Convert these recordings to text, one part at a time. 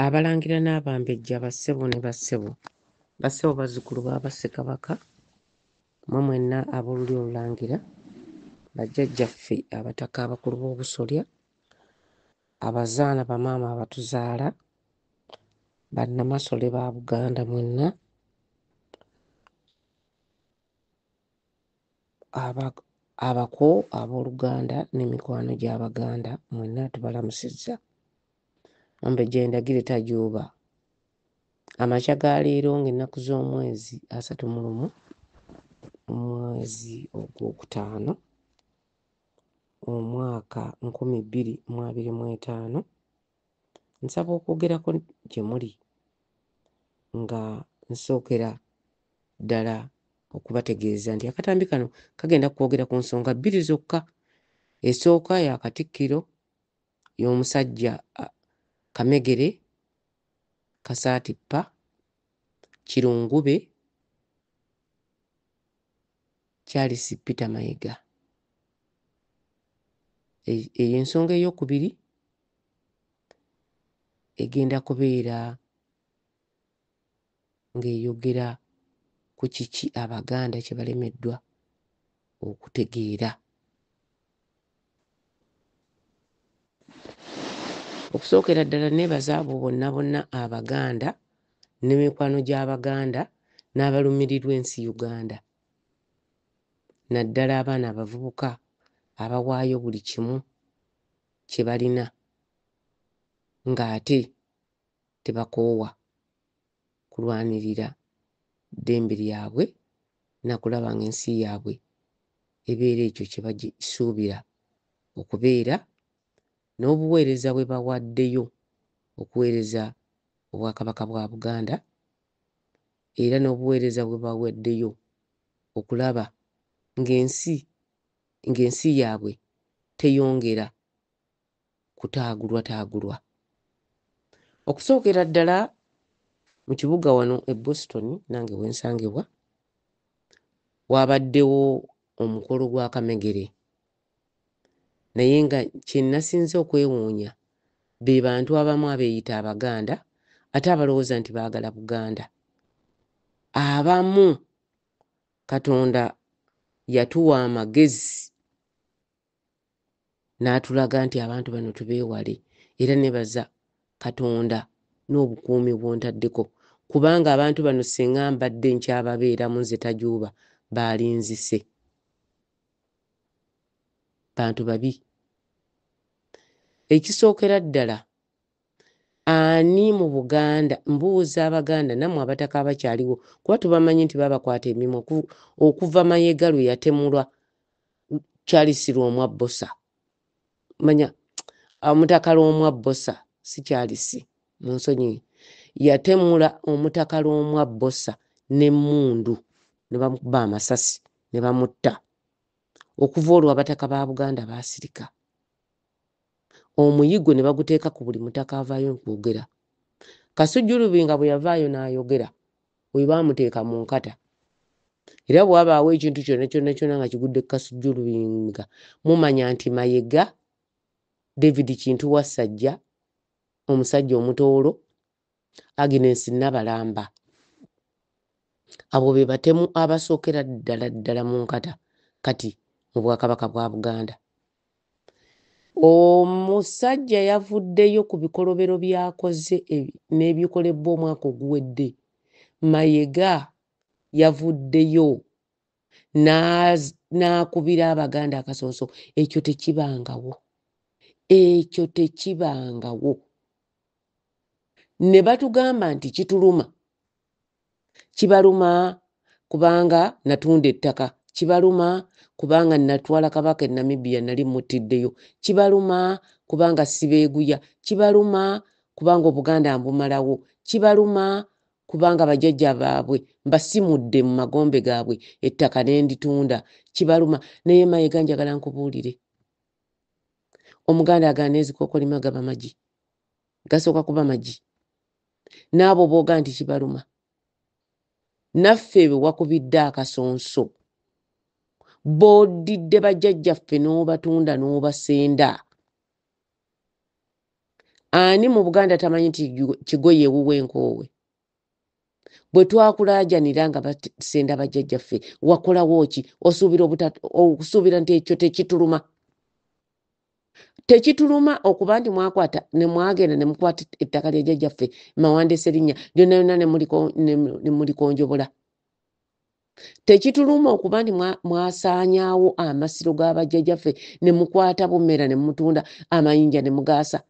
Abalangira n'Abambejja bassebo ne bassebo bazzukulu ba Bassekabaka mmwe mwenna ab'olulyo olulangira, bajjajjaffe abataka abakulu b'obusolya, abazaana bamaama abatuzaala, bannamasole ba Buganda mwenna, abako ab'oluganda n'emikwano gy'Abaganda mwenna tubalamusizza. Ombejja endagire tajuuba. Amakya ga leero ng'ennaku z'omwezi 31 omwezi ogwokutaano omwaka 2025 nsaba okwogerako gye muli nga nsookera ddala okubategeeza nti akatambi kano kagenda kwogera ku nsonga 2 zokka. Esooka ya Katikkiro y'omusajja Kamegere Kasaatippa Kirungube Charles Peter Mayiga. Eyo ensonga ey'okubiri egenda kubeera ng'eyogera ku kiki Abaganda kye balemeddwa okutegeera. Okusookera ddala neebaza abo bonna Abaganda n'emikwano gy'Abaganda n'abalumirirwa ensi Uganda, naddala abaana abavubuka abawaayo buli kimu kye balina ng'ate tebakoowa kulwanirira ddembe lyabwe na kulaba ng'ensi yaabwe ebeera ekyo kye bagisuubira okubeera, n'obuweereza bwe bawaddeyo okuweereza Obwakabaka bwa Buganda, era n'obuweereza bwe bawaddeyo okulaba ng'ensi yaabwe teyongera kutaagulwataagulwa. Okusookera ddala mu kibuga wano e Boston, nange wensangibwa, waabaddewo omukolo gwa Kamegere, naye nga kye nasinze okwewuunya be bantu abamu abeeyita Abaganda ate abalowooza nti baagala Buganda. Abamu Katonda yatuwa amagezi n'atulaga nti abantu bano tubeewale, era nebaza Katonda n'obukuumi bw'ontaddeko, kubanga abantu bano singa mbadde nkyababeeramu nze tajuuba baalinzise. Bantu babi. Ekisookera ddala, ani mu Buganda, mbuuza Abaganda nammwe abataka abakyaliwo, kuba tubamanyi nti babakwata emimwa okuva Mayiga lwe yatemulwa Charles Lwomwabbosa. Manya omutaka Lwomwabbosa si Charles, munsonyi, yatemula omutaka Lwomwabbosa n'emmundu ne bamukuba amasasi ne bamutta. Okuva olwo abataka ba Buganda baasirika. Omuyigo ne baguteeka ku buli mutaka avaayo okwogera. Kasujjulubi nga bwe yavaayo n'ayogera, bwe baamuteeka mu nkata. Era bw'abaawo ekintu kyonna nga kigudde ku Kasujjulubi nga mumanya nti Mayiga, David Kintu Wassajja, omusajja omutoolo, Agnes Nabalamba, abo be batemu abasookera ddala mu nkata kati mu Bwakabaka bwa Buganda. Omusajja yavuddeyo ku bikolobero by'akoze n'ebikolebwa omwaka oguwedde. Mayiga yavuddeyo n'akubira Abaganda akasooso. Ekyo tekibangawo. Ekyo tekibangawo. Ne batugamba nti kituluma. Kibaluma kubanga natunda ettaka. Kibaluma kubanga natwala Kabaka e Namibia nali muttiddeyo. Kibaluma kubanga sibeeguya. Kibaluma kubanga Obuganda mbumalawo. Kibaluma kubanga bajjajja baabwe mbasimudde mu magombe gaabwe ettaka ne nditunda. Kibaluma. Naye Mayiga njagala nkubuulire, Omuganda agaana ezikookolima gaba magi, gasooka kuba magi. N'abo booga nti kibaluma, naffe be wakubidde akasonso, b'odidde bajjajjaffe n'obatunda n'obasenda, ani mu Buganda tamanyi nti kigoye ewuwe enkoowe? Bwe twakulajanira nga basenda bajjajjaffe wakolawo ki? Osuubira nti ekyo tekituluma? Tekituluma okuba nti mwakwata ne mwagenda ne mukwata ettaka lya jjajjaffe Mawande Serinnya lyonna yonna ne mulikonjobola. Tekituluma okuba nti mwasaanyaawo amasiro g'abajjajjaffe ne mukwata Bummera ne mutunda amayinja ne mugaasa.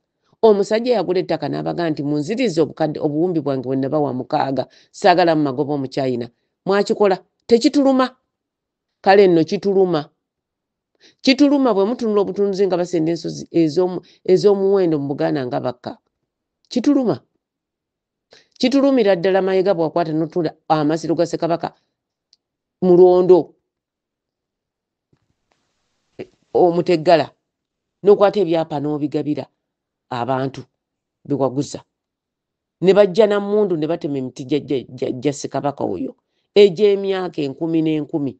Omusajja yagula ettaka n'abaga nti munzirize obuwumbi bwange bwe nabawa 6 saagala mu magoba mu China. Mwakikola? Tekituluma. Kale nno kituluma. Kituluma bwe mutunula obutunuzi nga basenda ensozi ez'omuwendo mu Buganda nga bakka. Kituluma. Kitulumira ddala Mayiga bw'akwata n'otunda amasiro ga Ssekabaka Mulondo Omuteggala n'okwata ebyapa n'obigabira abantu bewaguza. Ne bajja na mmundu ne batema emiti gya Ssekabaka oyo egy'emyaka 10,000.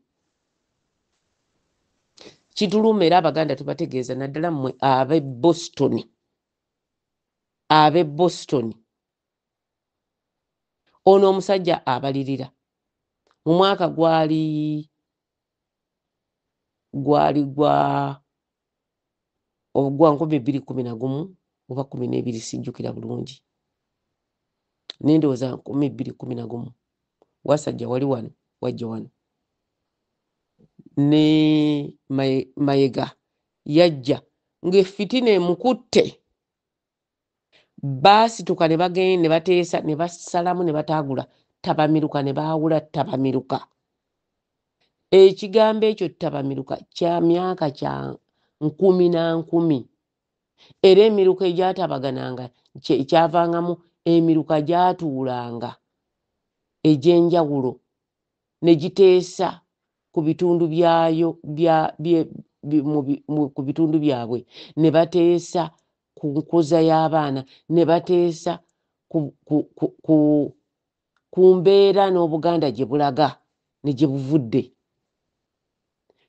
Kituluma era Abaganda tubategeeza naddala mmwe ab'e Boston. Ab'e Boston. Ono omusajja abalirira. Mu mwaka gwali gwa 2011 oba 12 sijjukira bulungi. Nendowooza 2011 wasajja wali wano wajja wano. Ne Mayiga yajja ng'effitina emukutte. Baasituka ne bagenda ne bateesa ne basalamu ne bataagula Tabamiruka ne baawula Tabamiruka. Ekigambo ekyo Tabamiruka kya myaka kya 10,000. Era emiruka egyatabagananga kyavangamu emiruka gyatuulanga egy'enjawulo ne giteesa ku bitundu byayo ku bitundu byabwe, ne bateesa ku nkuza y'abaana, ne bateesa ku mbeera n'Obuganda gye bulaga ne gye buvudde.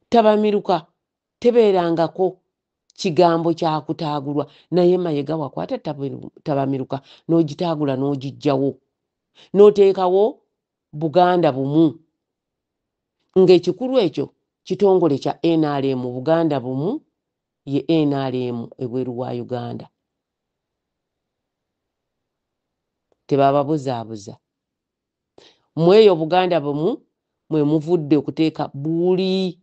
Tabamiruka tebeerangako kigambo kya kutaagulwa, naye Mayiga wakwata Tabamiruka n'ogitaagula n'ogiggyawo n'oteekawo Buganda bumu. Ng'ekikulu ekyo kitongole kya NRM Buganda bumu ye NRM ebweru wa Uganda. Tebababuzaabuza. Mweyo Buganda bumu mwe muvudde okuteeka buli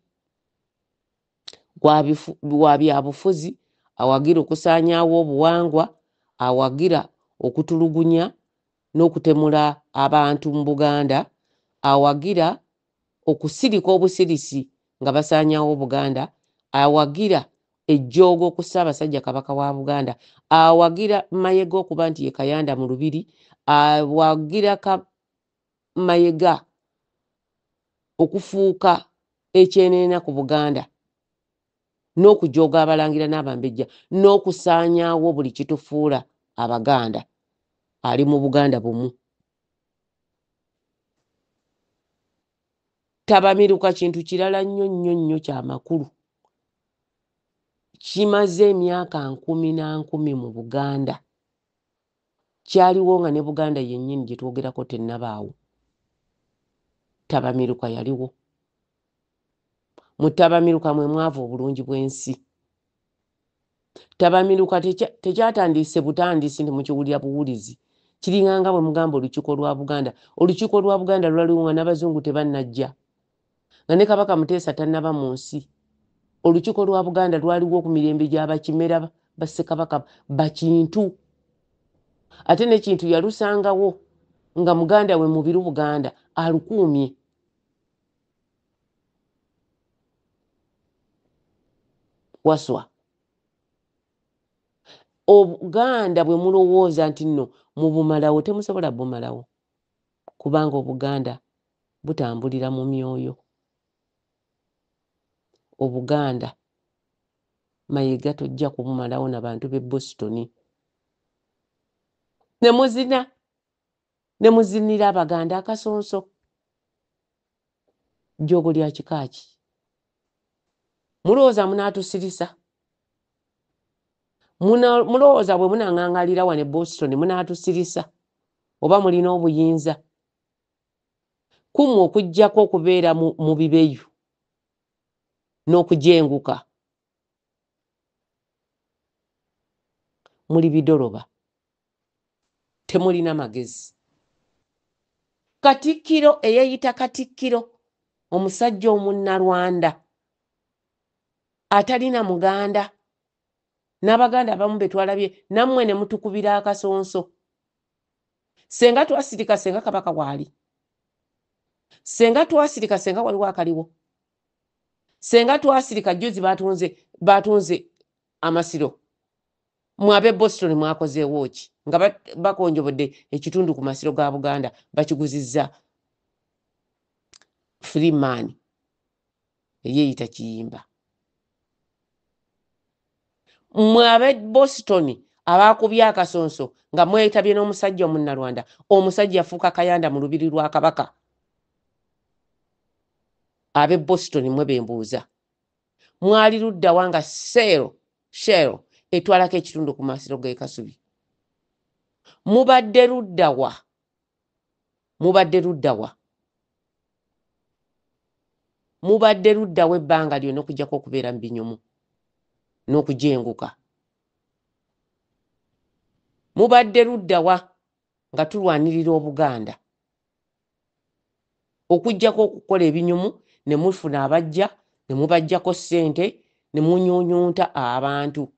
wa byabufuzi awagira okusaanyaawo obuwangwa, awagira okutulugunya n'okutemula abantu mu Buganda, awagira okusirika obusirisi nga basaanyaawo Buganda, awagira ejjoogo ku Ssaabasajja Kabaka wa Buganda, awagira Mayiga okuba nti ye Kayanda mu Lubiri, awagira Mayiga okufuuka ekyeneena ku Buganda n'okujooga Abalangira n'Abambejja n'okusaanyaawo buli kitufuula Abaganda. Ali mu Buganda bumu. Tabamiruka kintu kirala nnyo nnyo nnyo kyamakulu. Kimaze emyaka 10,000 mu Buganda. Kyaliwo nga ne Buganda yennyini gye twogerako tennabaawo. Tabamiruka yaliwo. Mu Tabamiruka mwe mwava obulungi bw'ensi. Tabamiruka tekyatandise butandisi nti mukiwulira buwulizi. Kiringanga bwe mugamba olukiiko lwa Buganda. Olukiiko lwa Buganda lwaliwo nga n'Abazungu tebannajja. Nga ne Kabaka Muteesa tannaba mu nsi. Olukiiko lwa Buganda lwaliwo ku mirembe gy'Abakimera ba Ssekabaka Bakintu. Ate n'ekintu yalusangawo nga Muganda we mubiru Buganda alukuumye. Waswa. Obuganda bwe mulowooza nti nno mu bumalawo temusobola bumalawo. Kubanga Obuganda butambulira mu myoyo. Obuganda Mayiga tojja kubumalawo n'abantu b'e Boston. Ne muzinira Abaganda akasonso. Jjoogo lya kika ki? Mulowooza munaatusirisa? mulowooza bwe munang'angalira wano e Boston munaatusirisa oba mulina obuyinza kummwe okuggyako okubeera mu bibeyu n'okujenguka muli bidoloba temulina magezi. Katikkiro eyeeyita Katikkiro omusajja omunnalwanda atalina muganda n'abaganda abamu be twalabye nammwe ne mutukubira akasonso. Senga twasirika senga Kabaka waali, senga twasirika senga waliwo akaliwo, senga twasirika juzi batunze amasiro mwabe Boston mwakozeewo ki nga bakonjobodde ekitundu ku masiro ga Buganda bakiguzizza Freeman eyeeyita Kiyimba. Mwabe Boston abakubye akasonso nga mwetabye n'omusajja omunnalwanda, omusajja yafuuka Kayanda mu lubiri lwa Kabaka. Abe Boston mwe bembuuza mwali luddawa nga Shell etwalako ekitundu ku masiro g'e Kasubi? Mubadde luddawa? Mubadde luddawa? Mubadde luddawa ebbanga lyonna okujjako okubeera mu binyumu n'okujenguka? Mubadde luddawa nga tulwanirira Obuganda okujjako okukola ebinyumu ne mufuna abajja ne mubajjako ssente ne munyuunyuunta abantu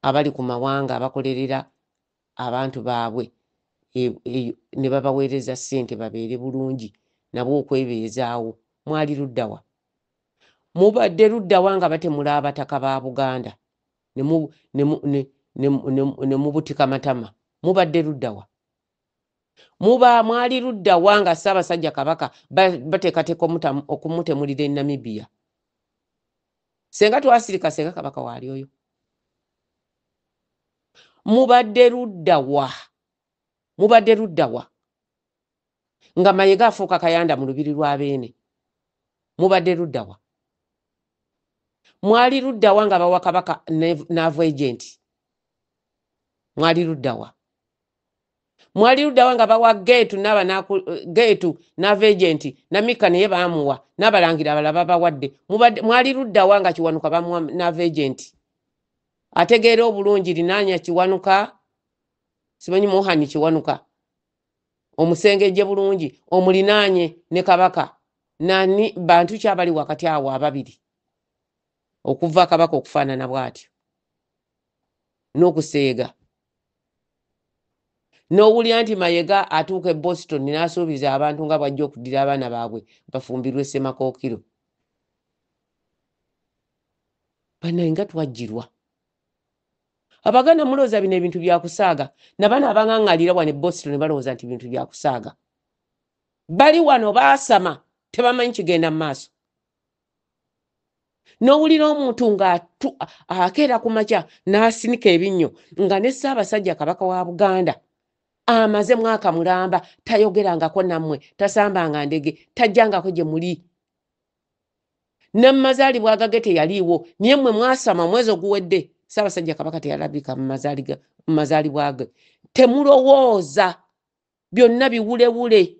abali ku mawanga abakolerera abantu baabwe ne babaweereza ssente babeere bulungi nabo okwebeezaawo? Mwali luddawa? Mubadde luddawa nga batemula abataka ba Buganda ne mubutika matama? Mubadde luddawa? Mwali luddawa nga Ssaabasajja Kabaka bateekateeka okumutemulira e Namibia? Senga twasirika senga Kabaka waali oyo? Mubadde luddawa? Mubadde luddawa nga Mayiga afuuka Kayanda mu lubiri lwa Beene? Mubadde luddawa? Mwali luddawa nga bawa Kabaka Naval Agent? Mwali luddawa? Mwali luddawa nga bawa Geetu Naval Agent Namika naye baamuwa n'abalangira abalala babawadde? Mwali luddawa nga Kiwanuka bamuwa Naval Agent? Ategeera obulungi Linaanya Kiwanuka, simanyi Mohani Kiwanuka, omusengejje bulungi omulinaanye ne Kabaka nani bantu kyabali wakati awo ababiri okuva Kabaka okufaanana bw'atyo n'okuseega. N'owulira nti Mayiga atuuka e Boston n'asuubiza abantu nga bwajja okuddira abaana baabwe bafumbirwe Ssemakookiro. Bannange nga twajjirwa. Abaganda mulowooza bino ebintu bya kusaaga, nabana abang'aŋŋalira wano e Boston balowooza nti bintu bya kusaaga. Bali wano baasama tebamanyi kigenda mu maaso. N'owulira omuntu ng'akeera ku makya n'asinika ebinnyo nga ne Ssaabasajja Kabaka wa Buganda amaze mwaka mulamba tayogerangako nammwe, tasambanga ndege, tajjangako gye muli. N'amazaalibwa agage teyaliiwo, naye mmwe mwasama mwezi oguwedde. Ssaabasajja Kabaka teyalabika mu mazaalibwa ge. Temulowooza, byonna biwulewule,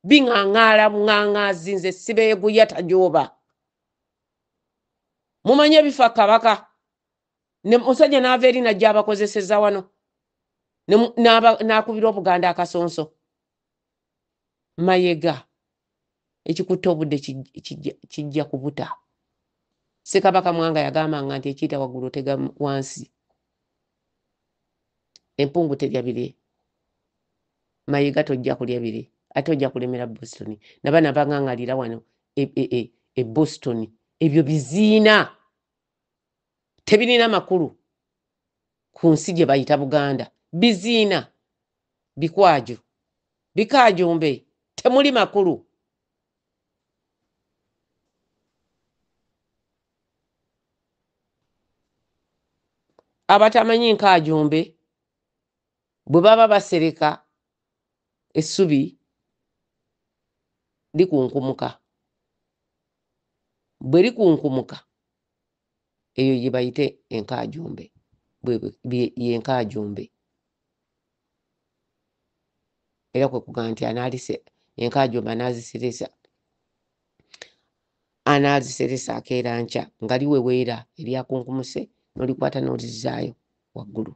biŋŋaŋaala buŋŋaŋaazi, nze sibeeguya tajooba. Mumanye ebifa Kabaka ne musajja n'ava eri najja abakozeseza wano n'akubira Obuganda akasonso. Mayiga ekikutte obudde kijja kubuta. Ssekabaka Mwanga yagambanga nti ekiyita waggulu otega wansi. Empungu terya bire. Mayiga tojja kulya bire. Ate ojja kulemera Boston. Nabana bang'aŋŋalira wano e Boston. Ebyo biziina. Tebirina makulu ku nsi gye bayita Buganda. Biziina. Bikwaju. Bikaajumbe. Temuli makulu. Abatamanyi nkaajumbe bwe baba basereka essubi likunkumuka. Bwe likunkumuka eyo gye bayite enkaajumbe. yenkajumbe era kwe kugamba nti analise enkajumbe anaziseresa akeera nkya nga liweweera eryakunkumuse nolikwata nolizaayo waggulu.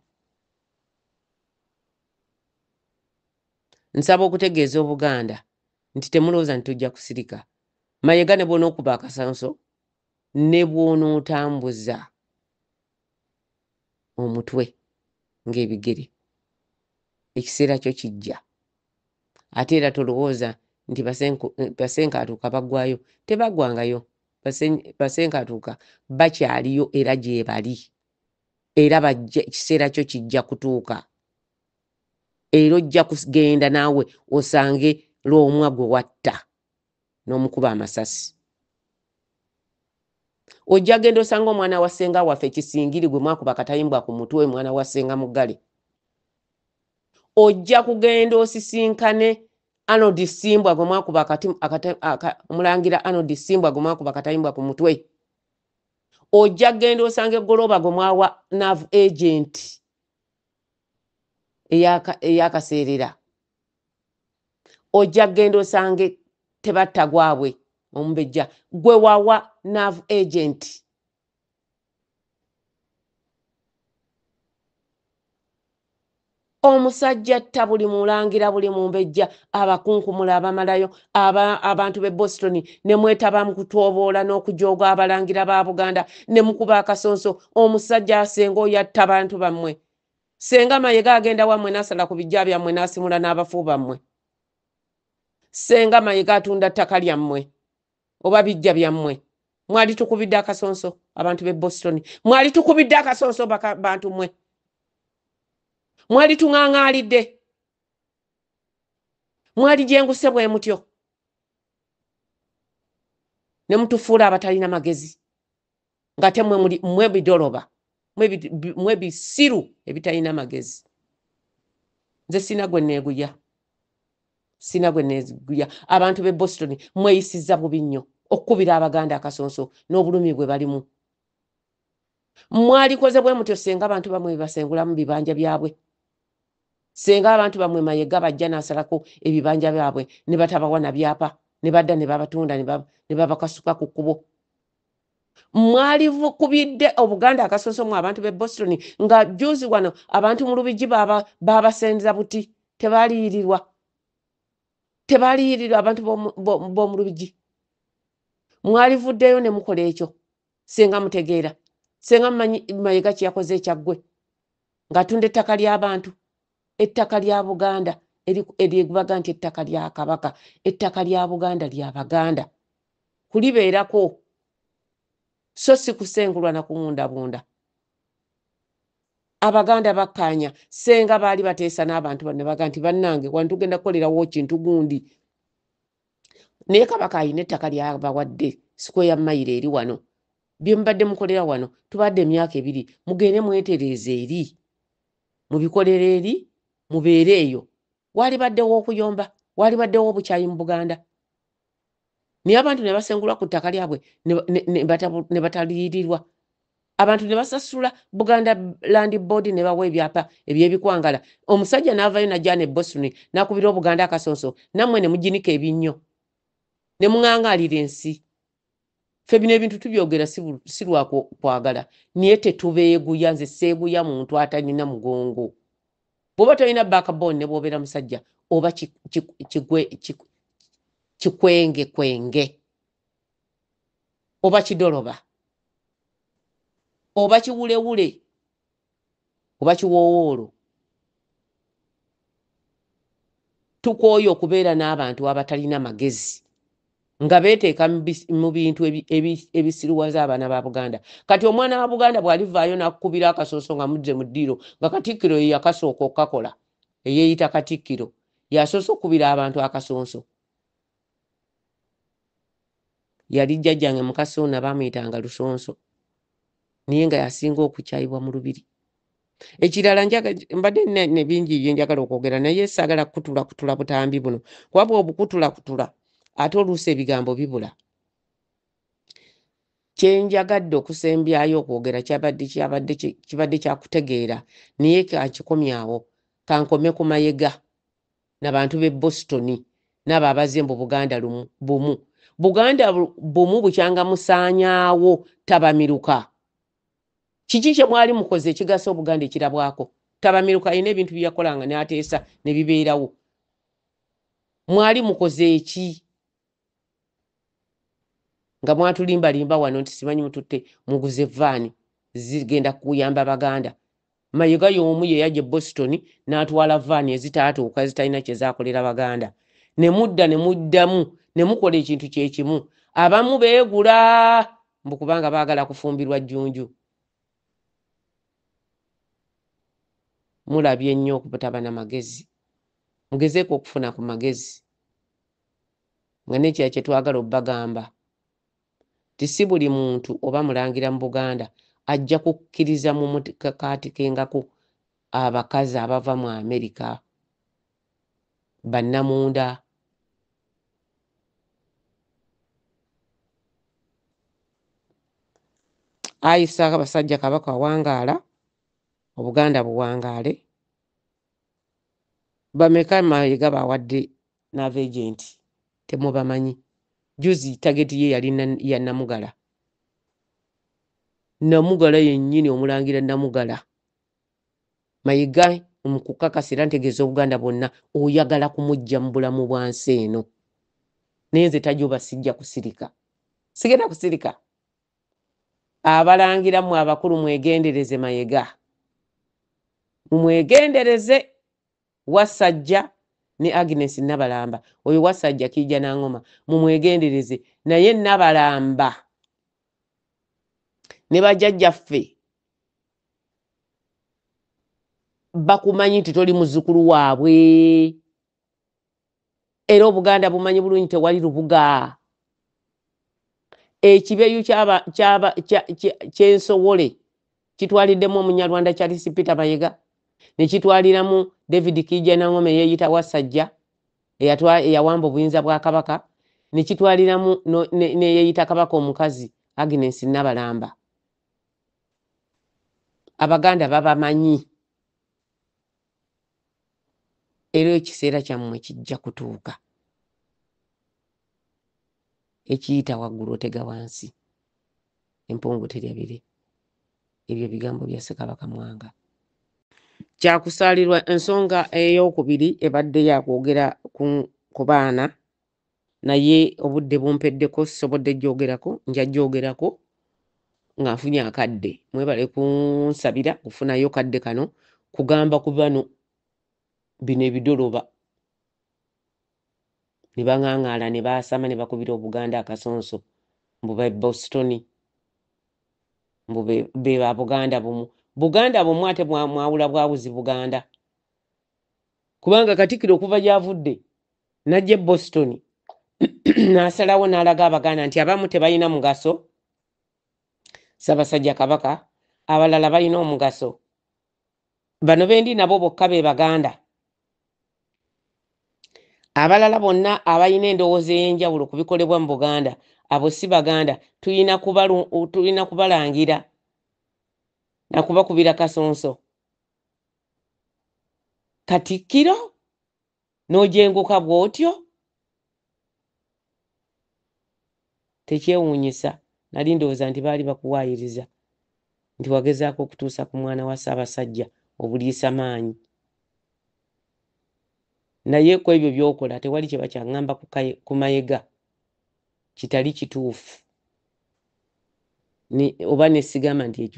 Nsaba okutegeeza Obuganda nti temulowooza nti tujja kusirika. Mayiga ne bw'onookuba akasanso ne bw'onootambuza omutwe ng'ebigere ekiseera kyo kijja. Ate era tolowooza nti basenkatuuka baggwayo. Tebaggwangayo. Basenkatuuka bakyaliyo era gye bali. Era bajja ekiseera kyo kijja kutuuka. Era ojja kugenda naawe osange lwomwa gwe watta n'omukuba amasasi. Ojja genda osanga omwana wa ssenga waffe Kisingiri gwe mwakuba akatayimbwa ku mutwe mwana wa ssenga Muggale. Ojja kugenda osisinkane Arnold Simbwa gwe mwakuba Omulangira Arnold Simbwa gwe mwakuba akatayimbwa ku mutwe. Ojja genda osange Goloba gwe mwawa nav agent eyakaseerera. Ojja genda osange tebatta gwabwe Omumbejja gwe wawa nav agent. Omusajja atta buli Mulangira buli Mumbejja abakunkumula abamalayo abantu b'e Boston ne mwetaba mu kutwoboola n'okujooga abalangira ba Buganda ne mukuba akasonso. Omusajja asenga oyo atta abantu bammwe. Senga Mayiga agenda wammwe n'asala ku bijja byammwe n'asimula n'abafu bammwe. Senga Mayiga atunda ttaka lyammwe oba bijja byammwe. Mwali tukubidde akasonso abantu b'e Boston. Mwali tukubidde akasonso bantu mmwe. Mwali tuŋŋaŋaalidde. Mwali jenguse bwe mutyo. Ne mutufuula abatalina magezi. Nga temwe mwe bidoloba. Mwe bisiru ebitalina magezi. Nze sina gwe neeguya. Sina gwe neeguya. Abantu b'e Boston mweyisizza bubi nnyo okkubira Abaganda akasonso n'obulumi bwe balimu. Mwalikoze bwe mutyo senga abantu bamwe basengulamu bibanja byabwe. Senga abantu bamwe Mayiga bajja n'asalako ebibanja byabwe ne batabawa na byapa ne badda ne babatunda ne babakasuka ku kkubo. Mwali kubidde Obuganda akasonso mu abantu b'e Boston nga juzi wano abantu mu Lubigi babasenza buti tebaliyirirwa. Tebaliyirirwa abantu b'omu Lubigi. Mwalivuddeyo ne mukola ekyo. Senga mutegeera. Senga Mayiga kyakoze ekyaggwe. Ng'atunda ettaka ly'abantu. Ettaka lya Buganda eryebaga nti ettaka lya Kabaka. Ettaka lya Buganda lya Baganda. Kulibeerako. So si kusengulwa na kuwundabunda. Abaganda bakkaanya senga baali bateesa n'abantu banne baga nti bannange wano tugenda kukolerawo kintu gundi. Naye Kabaka ayina ettaka lyabawadde sikweya mayiro eri wano. Bye mubadde mukolera wano tubadde emyaka 2 mugende mwetereeza eri. Mubikolera eri mubeere eyo. Wali baddewo okuyomba. Wali baddewo obukyayi mu Buganda. Naye abantu ne basengulwa ku ttaka lyabwe ne bataliyirirwa. Abantu ne basasula Buganda Land Board ne bawa ebyapa eby'ebikwangala. Omusajja n'avayo najja ne Boston n'akubira Obuganda akasonso nammwe ne muginika ebinnyo. Ne muŋŋaŋaalira ensi. Ffe bino ebintu tubyogera si lwa kwagala. Naye tetubeeguya. Nze seeguya muntu atalina mugongo. Bw'oba tolina backbone ne bw'obeera musajja oba kikwenge oba kidoloba oba kiwulewule oba kiwoowoolo. Tukooye okubeera n'abantu abatalina magezi nga beeteeka mu bintu ebisiruwaza abaana ba Buganda. Kati omwana wa Buganda bw'alivaayo n'akukubira akasonso nga mudde mu ddiiro nga Katikkiro ye yakasooka okukakola eyeeyita Katikkiro yasoose okukubira abantu akasonso. Yali jjajjange Mukasona baamuyitanga Lusonso naye nga yasinga okukyayibwa mu Lubiri. Ekirala mbadde ne bingi bye njagala okwogera naye saagala kutula butambi buno kuba bw'obukutula ate oluusi ebigambo bibula. kyenjagadde okusembyayo okwogera kibadde kyakutegeera naye kankikomyawo kankome ku Mayega n'abantu b'e Boston n'abo abazze mbu Buganda bumu. Buganda bumu bukyanga musaanyaawo tabamiruka. Kiki kye mwali mukoze ekigasa Obuganda ekirabwako? Tabamiruka ayina ebintu bye yakolanga n'ateesa ne bibeerawo. Mwali mukoze eki? Nga mwatulimbalimba wano nti simanyi mututte muguze vaani zigenda kuyamba Baganda. Mayega y'omu ye yajja Boston n'atwala vaani ezitaatuuka ezitalina kye zaakolera Baganda. Ne mudda ne muddamu ne mukola ekintu kye kimu. Abamu beegula mbu kubanga baagala kufumbirwa Jjunju. Mulabye nnyo okubutaba n'amagezi. Mugezeeko okufuna ku magezi. Nga n'ekirala kye twagala obbagamba. Tisi buli muntu oba mulangira mu Buganda ajja kukkiriza mu mukakaatikengako abakazi abava mu Amerika bannamunda. Ayisa abasajja Kabaka wangaala Obuganda buwangaale. Bameka Mayega bawadde n'abagenti temubamanyi. Juzi tageti ye yali ya Namugala. Namugala yennyini omulangira Namugala. Mayega mu kukakasira ntegeeza Obuganda bwonna oyagala kumujja mu bulamu bwansi eno. Naye nze tajoba sijja kusirika. Sigenda kusirika. Abalangira mu abakulu mwegendereze Mayega. Mumwegendereze Wasajja ne Agnes Nabalamba. Oyo Wasajja Kijja Nangoma. Mumwegendereze. Naye Nabalamba ne bajjajjaffe bakumanyi nti toli muzzukulu waabwe. Era Obuganda bumanyi bulungi tewali lubuga. Ekibeeyu ky'ensowole kitwaliddemu Omunyarwanda Charles Peter Mayega ne kitwaliramu David Kijja Nangoma yeeyita Wasajja eyawamba obuyinza bwa Kabaka ne kitwaliramu ne yeeyita Kabaka omukazi Agnes Nabalamba. Abaganda babamanyi. Era ekiseera kyammwe kijja kutuuka. Ekiyita waggulu otega wansi. Empungu terya bire. Ebyo bigambo bya Ssekabaka Mwanga. Kyakusaalirwa ensonga ey'okubiri ebadde yakwogera ku baana naye obudde bumpeddeko sisobodde gyogerako nja gyogerako nga nfunye akadde. Mwebale kunsabira kufunayo kadde kano kugamba ku bano bino ebidoloba ne baŋŋaŋaala ne baasama ne bakubira Obuganda akasonso mbu ba Boston mbu be ba Buganda bumu. Buganda bumu ate mwawula bwabuzi Buganda. Kubanga Katikkiro okuva gy'avudde n'ajja Boston n'asalawo n'alaga Abaganda nti abamu tebalina mugaso. Ssaabasajja Kabaka abalala balina omugaso. Bano bendi nabo bokka be Baganda. Abalala bonna abalina endowooza ey'enjawulo ku bikolebwa mu Buganda abo si Baganda. Tulina kubalangira na kubakubira kasonso. Katikkiro n'ojenguka bw'otyo tekyewuunyisa. Nali ndowooza nti baali bakuwaayiriza nti wagezaako okutuusa ku mwana wa Ssaabasajja obuliisa maanyi. Naye ku ebyo by'okola tewali kye bakyaŋŋamba ku Mayega kitali kituufu. Oba ne sigamba nti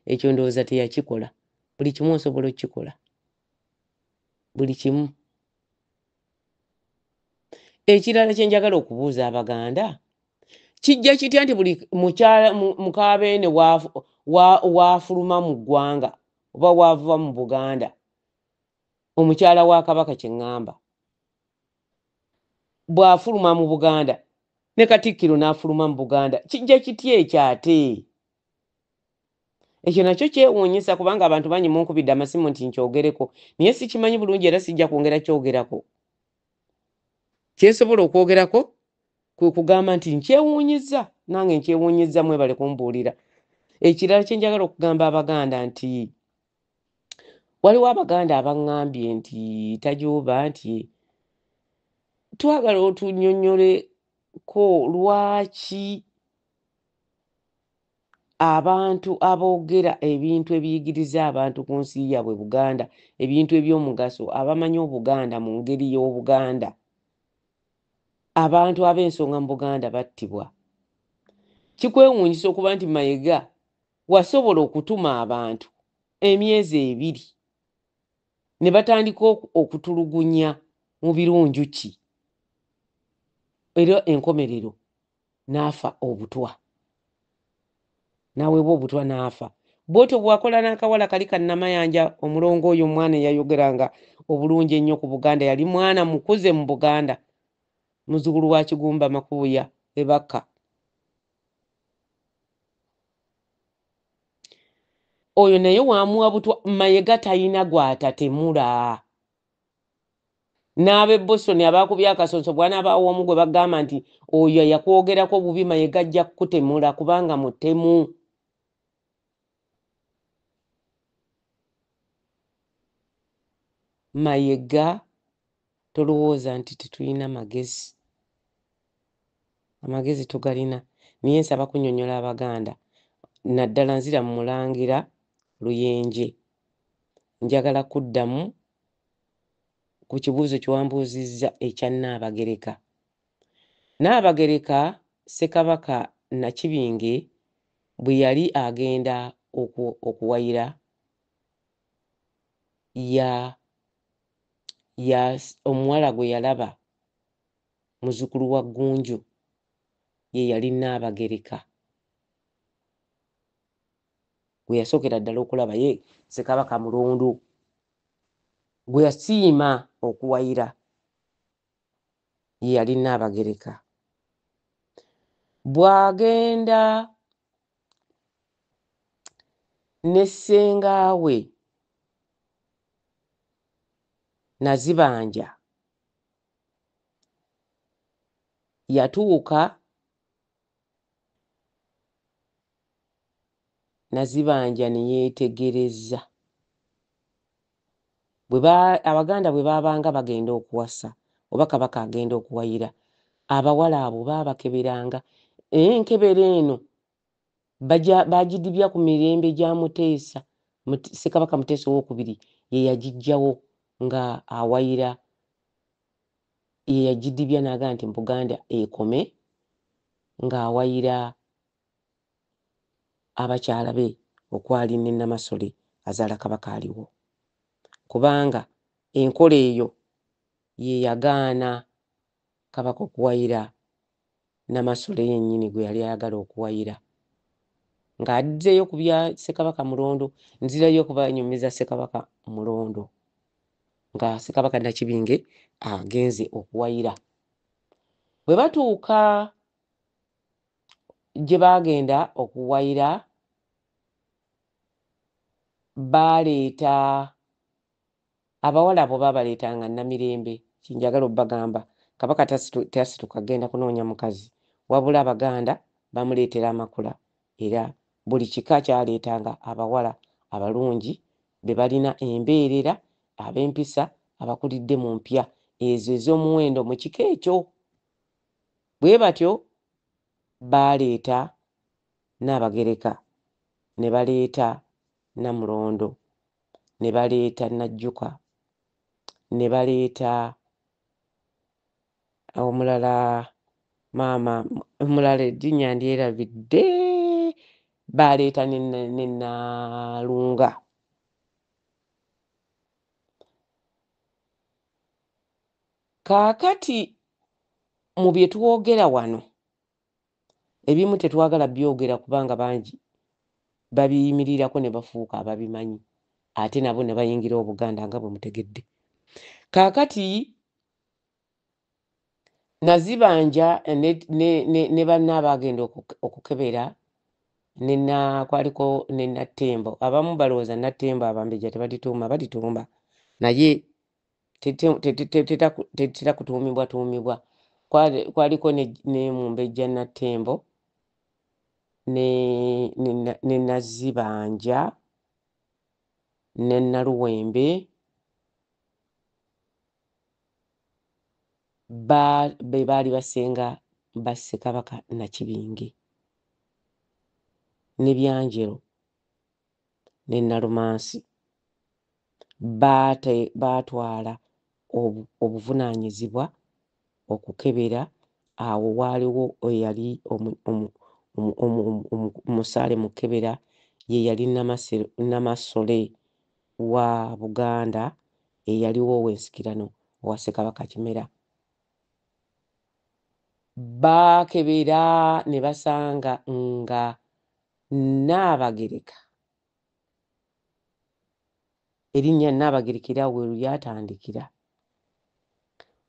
ekyo ndowooza teyakikola. Buli kimu osobola okukikola. Buli kimu. Ekirala kye njagala okubuuza Abaganda kijja kitya nti buli mukaabeene waafuluma mu ggwanga oba waava mu Buganda omukyala wa Kabaka kye ŋŋamba bw'afuluma mu Buganda ne Katikkiro n'afuluma mu Buganda kijja kitya ekyo ate? Ekyo nakyo kyewuunyisa kubanga abantu bangi munkubidde amasimu nti nkyogereko naye sikimanyi bulungi era sijja kwongera kyogerako. Kyensobola okwogerako kwe kugamba nti nkyewuunyiza nange nkyewuunyiza mwebale kumbuulira. Ekirala kye njagala okugamba Abaganda nti waliwo Abaganda abaŋŋambye nti Tajuba nti twagala otunnyonnyoleko lwaki abantu aboogera ebintu ebiyigiriza abantu ku nsi yaabwe Buganda, ebintu eby'omugaso, abamanyi Obuganda mu ngeri y'Obuganda, abantu ab'ensonga mu Buganda battibwa. Kikwewuunyisa okuba nti Mayiga wasobola okutuma abantu emyezi 2 ne batandika okutulugunya mu birunjuki, era enkomerero n'afa obutwa. Naweebwa obutwa n'afa. Bw'otyo bwakola n'akawala kali Kannamayanja, omulongo oyo omwana eyayogeranga obulungi ennyo ku Buganda, yali mwana mukuze mu Buganda, muzzukulu wa Kigumba Makubuya Ebaka. Oyo naye waamuwa butwa. Mayiga talina gw'atatemula. N'ab'e Boston abaakubye akasonso bw'anaabaawo omu gwe bagamba nti oyo yakwogerako bubi, Mayiga ajja kukutemula kubanga mutemu. Mayiga tolowooza nti tetulina magezi. Amagezi tugalina. Niye nsaba kunnyonnyola Abaganda, naddala nzira mu Mulangira Luyenje. Njagala kuddamu ku kibuuzo kye wambuuzizza ekya Nnaabagereka. Nnaabagereka Ssekabaka Nakibinge bwe yali agenda okuwayira omuwala gwe yalaba muzzukulu wa Ggunju ye yali Nnaabagereka gwe yasookera ddala okulaba, ye Ssekabaka Mulondo gwe yasiima okuwayira ye yali Nnaabagereka. Bw'agenda ne ssengaawe Nazibanja, yatuuka Nazibanja ne yeetegereza. Abaganda bwe baabanga bagenda okuwasa oba Kabaka agenda okuwayira, abawala abo baabakeberanga. Enkebera eno bagidibya ku mirembe gya Muteesa. Ssekabaka Muteesa II ye yagiggyawo nga awayira, ye yagidibya n'agamba nti mu Buganda ekome ng'awayira abakyala be okwali ne Namasole azaala Kabaka aliwo, kubanga enkola eyo ye yagaana Kabaka okuwayira Namasole yennyini gwe yali ayagala okuwayira. Ng'adzeeyo ku bya Ssekabaka Mulondo, nzirayo okubanyumiza Ssekabaka Mulondo nga Ssekabaka Nakibinge agenze okuwayira. Bwe batuuka gye baagenda okuwayira, baaleeta abawala abo baabaleetanga Namirembe. Kinjagala obbagamba, Kabaka tasituka kagenda kunoonya mukazi, wabula Abaganda bamuleetera amakula, era buli kika kyaleetanga abawala abalungi be balina embeerera, ab'empisa, abakulidde mu mpya ezo ez'omuwendo mu kika ekyo. Bwe batyo baaleeta Nnaabagereka, ne baleeta Namulondo, ne baleeta Najjuka, ne baleeta omulala maama omulala ejjinya ndyerabidde, baaleeta ne Nnaalunga. Kaakati mu bye twogera wano, ebimu tetwagala byogera kubanga bangi babiyimirirako ne bafuuka ababimanyi, ate nabo ne bayingira Obuganda nga bwe mutegedde. Kaakati Nazibanja ne banne abaagenda okukebera kwaliko ne Nattembo. Abamu balowooza Nattembo Abambejja tebadituuma, badituuma naye tetera kutuumibwatuumibwa kwaliko ne Mumbejja Nattembo ne Nazibanja ne Naluwembe be baali basenga ba Ssekabaka Nakibinge ne Byanjero ne Nalumansi baatwala obuvunaanyizibwa okukebera awo waaliwo eyali Musaale Mukebera ye yali Namasole wa Buganda eyaliwo ow'ensikirano owa Ssekabaka Kimera. Baakebera ne basanga nga Nnaabagereka, erinnya Nnaabagereka era we lyatandikira.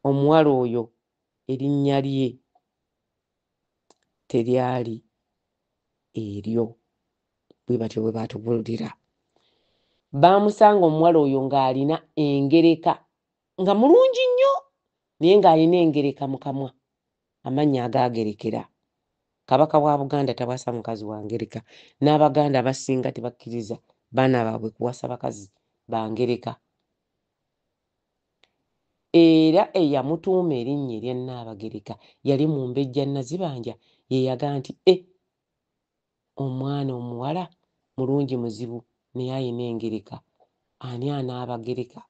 Omuwala oyo erinnya lye teryali eryo, bwe batyo bwe baatubuulira. Baamusanga omuwala oyo ng'alina engereka nga mulungi nnyo naye ng'alina engereka mu kamwa, amannya agaagerekera. Kabaka wa Buganda tawasa mukazi wa ngereka, n'Abaganda abasinga tebakkiriza baana baabwe kuwasa bakazi ba ngereka. Era eyamutuuma erinnya erya Nnaabagereka yali Mumbejja Nazibanja, ye yagaa nti omwana omuwala mulungi muzibu naye ayina engereka, ani Anaabagereka?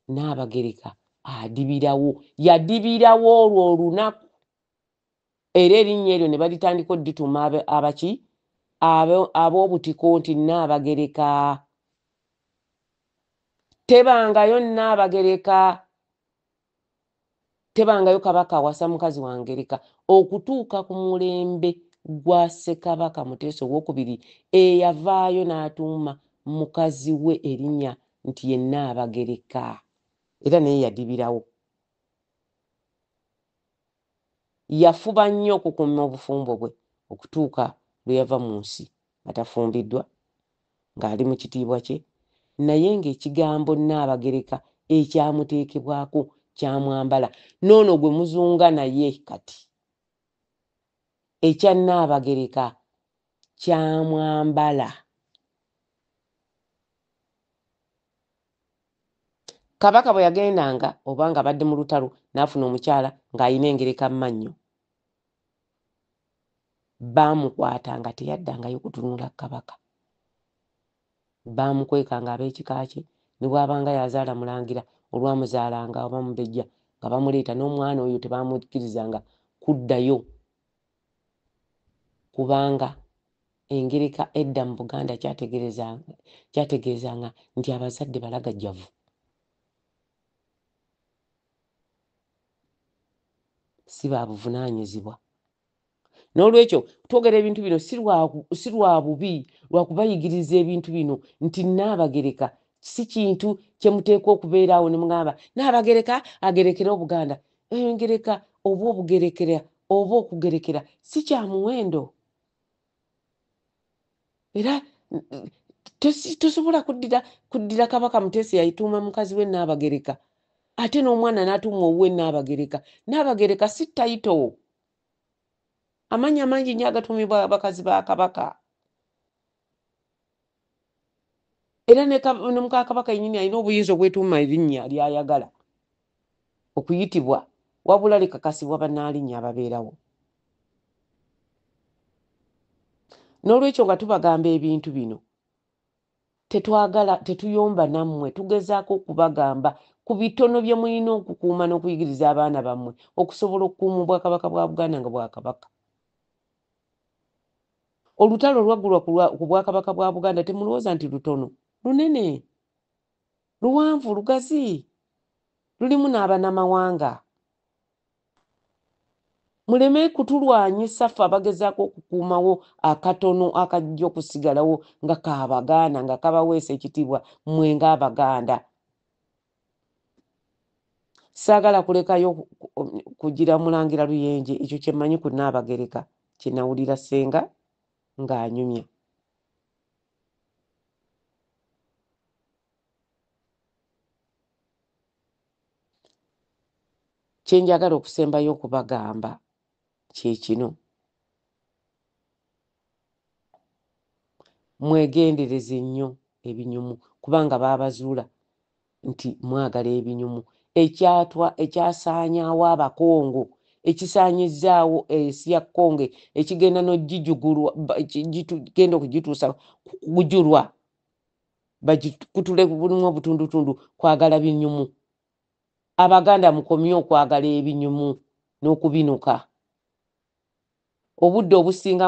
Nnaabagereka adibirawo, yadibirawo olwo olunaku. Era erinnya eryo ne balitandika oddituuma abaki ab'obutiko nti Nnaabagereka. Tebangayo Nnaabagereka, tebangayo kabaka awasa mukazi wa ngereka okutuuka ku mulembe gwa Ssekabaka Muteesa II eyavaayo n'atuuma mukazi we erinnya nti ye Nnaabagereka, era naye yadibirawo. Yafuba nnyo okukuuma obufumbo bwe okutuuka lwe yava mu nsi atafumbiddwa ng'ali mu kitiibwa kye, naye ng'ekigambo Nnaabagereka ekyamuteekebwako kyamwambala. N'ono gwe muzunga naye kati ekya Nnaabagereka kyamwambala. Kabaka bwe yagendanga oba nga badde mu lutalo n'afuna omukyala ng'ayina engereka mmannyo, baamukwatanga teyaddangayo kutunula Kabaka. Baamukwekanga ab'ekika kye, ne bw'abanga yazaala mulangira olwamuzaalanga oba Mubejja nga bamuleeta n'omwana oyo tebaamukkirizanga kuddayo, kubanga engereka edda mu Buganda kyategeezanga nti abazadde balagajjavu. Si baabuvunaanyizibwa. N'olwekyo twogera ebintu bino si lwa bubi, lwa kubayigiriza ebintu bino nti Nnaabagereka si kintu kye muteekwa okubeeraawo ne mugamba Nnaabagereka agerekera Obuganda. Engereka oba obugerekera oba okugerekera si kya muwendo. Era tosobola kuddira Kabaka Muteesa yayituuma mukazi we Nnaabagereka ate n'omwana n'atuuma owuwe Nnaabagereka. Nnaabagereka si tayito. Amannya mangi nnyo agatuumibwa abakazi ba Kabaka. Era ne muka Kabaka yennyini alina obuyinza obwetuuma erinnya ly'ayagala okuyitibwa, wabula likakasibwa bannaalinnya ababeerawo. N'olwekyo nga tubagamba ebintu bino tetuyomba nammwe, tugezaako okubagamba ku bitono bye mulina okukuuma n'okuyigiriza abaana bammwe okusobola okukuuma Obwakabaka bwa Buganda nga Bwakabaka. Olutalo olwaggulwa ku Bwakabaka bwa Buganda temulowooza nti lutono, lunene, luwanvu, lugazi, lulimu n'abannamawanga. Muleme kutulwanyisa ffe abagezaako okukuumawo akatono akajja okusigalawo nga kaabaganda nga kabaweesa ekitiibwa mmwe ng'Abaganda. Saagala kulekayo kugira Mulangira Luyenje, ekyo kye mmanyi ku Nnaabagereka kye nawulira ssenga ng'anyumya. kye njagala okusembayo okubagamba kye kino. Mwegendereze nnyo ebinyumu kubanga baabazuula nti mwagala ebinyumu. Ekyasaanyaawo Abakongo, ekisaanyizzaawo ensi ya Kongo, ekigenda n'ogijugulwa genda okugituusa kugujulwa bagikutule bulimu obutundutundu kwagala binyumu. Abaganda mukomye okwagala ebinyumu n'okubinuka. Obudde obusinga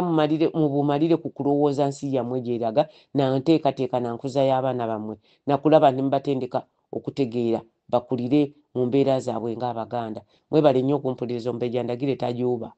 mubumalire ku kulowooza nsi yammwe gyeraga nanteekateeka nankuza y'abaana bammwe nakulaba ntimubatendeka okutegeera bakulire mu mbeera zaabwe ng'Abaganda. Mwebale nnyo okumpuliriza Omumbejja Ndagire Tajuuba.